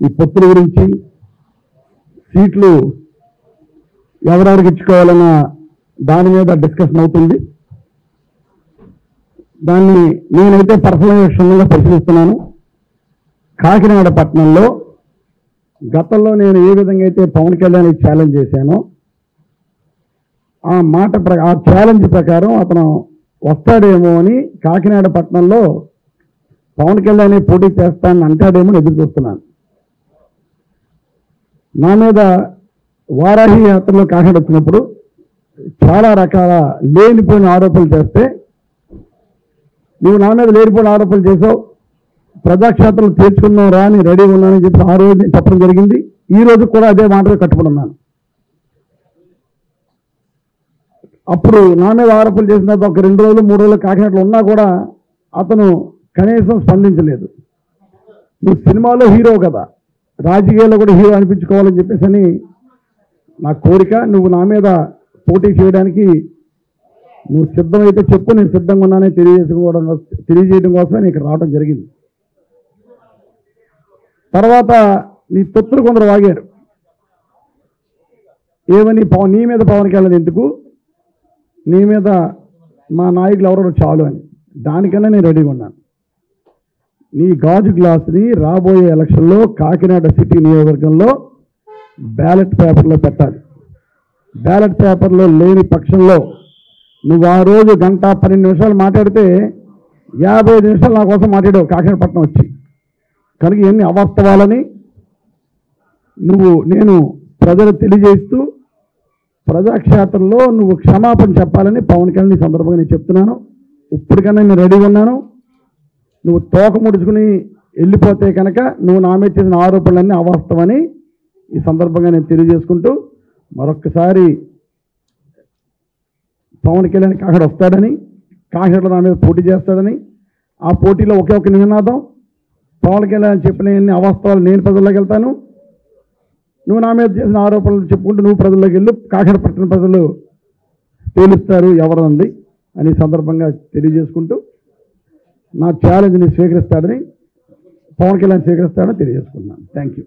ఈ పొత్తుల గురించి సీట్లు ఎవరెవరికి ఇచ్చుకోవాలన్న దాని మీద డిస్కషన్ అవుతుంది. దాన్ని నేనైతే పర్సనల్గా క్షుణ్ణంగా పరిశీలిస్తున్నాను. కాకినాడ పట్టణంలో గతంలో నేను ఏ విధంగా అయితే పవన్ కళ్యాణ్ ఛాలెంజ్ చేశానో ఆ ఛాలెంజ్ ప్రకారం అతను వస్తాడేమో అని కాకినాడ పట్టణంలో పవన్ కళ్యాణ్ పోటీ చేస్తానని అంటాడేమో అని ఎదురు చూస్తున్నాను. నా మీద వారాహి యాత్రలో కాకినాడ వచ్చినప్పుడు చాలా రకాల లేనిపోయిన ఆరోపణలు చేస్తే నువ్వు నా మీద లేనిపోయిన ఆరోపణలు చేసావు, ప్రజాక్షేత్రంలో తీర్చుకున్నావు రా అని రెడీగా ఉన్నానని చెప్పి ఆ రోజు చెప్పడం జరిగింది. ఈ రోజు కూడా అదే మాటగా కట్టుబడి ఉన్నాను. అప్పుడు నా మీద ఆరోపణలు చేసిన ఒక 2 రోజులు 3 రోజులు కాకినాడలో ఉన్నా కూడా అతను కనీసం స్పందించలేదు. నువ్వు సినిమాలో హీరో కదా, రాజకీయాల్లో కూడా హీరో అనిపించుకోవాలని చెప్పేసి అని నా కోరిక. నువ్వు నా మీద పోటీ చేయడానికి నువ్వు సిద్ధమైతే చెప్పు, నేను సిద్ధంగా ఉన్నానని తెలియజేయడం కోసమే నేను ఇక్కడ రావడం జరిగింది. తర్వాత నీ తొత్తులు కొందరు వాగారు, ఏమని నీ మీద పవన్ కళ్యాణ్ ఎందుకు, నీ మీద మా నాయకులు ఎవరో చాలు అని. దానికన్నా నేను రెడీగా ఉన్నాను. నీ గాజు గ్లాసుని రాబోయే ఎలక్షన్లో కాకినాడ సిటీ నియోజకవర్గంలో బ్యాలెట్ పేపర్లో పెట్టాలి. బ్యాలెట్ పేపర్లో లేని పక్షంలో నువ్వు ఆ రోజు 1 గంట 12 నిమిషాలు మాట్లాడితే 55 నిమిషాలు నా కోసం మాట్లాడావు కాకినాడ పట్టణం వచ్చి. కనుక ఇవన్నీ అవాస్తవాలని నేను ప్రజలు తెలియజేస్తూ ప్రజాక్షేత్రంలో నువ్వు క్షమాపణ చెప్పాలని పవన్ కళ్యాణ్ ఈ సందర్భంగా నేను చెప్తున్నాను. ఇప్పటికన్నా నేను రెడీగా ఉన్నాను. నువ్వు తోక ముడుచుకుని వెళ్ళిపోతే కనుక నువ్వు నా మీద చేసిన ఆరోపణలన్నీ అవాస్తవని ఈ సందర్భంగా నేను తెలియజేసుకుంటూ మరొక్కసారి పవన్ కళ్యాణ్ కాకినాడ వస్తాడని, కాకినాడలో నా మీద పోటీ చేస్తాడని, ఆ పోటీలో ఒకే ఒక నినాదం పవన్ కళ్యాణ్ చెప్పిన అవాస్తవాలు నేను ప్రజల్లోకి వెళ్తాను, నువ్వు నా మీద చేసిన ఆరోపణలు చెప్పుకుంటూ నువ్వు ప్రజల్లోకి వెళ్ళు, కాకినాడ పట్టణ ప్రజలు తేలుస్తారు ఎవరంది అని సందర్భంగా తెలియజేసుకుంటూ నా ఛాలెంజ్ని స్వీకరిస్తాడని, పవన్ కళ్యాణ్ స్వీకరిస్తాడని తెలియజేసుకుంటున్నాను. Thank you.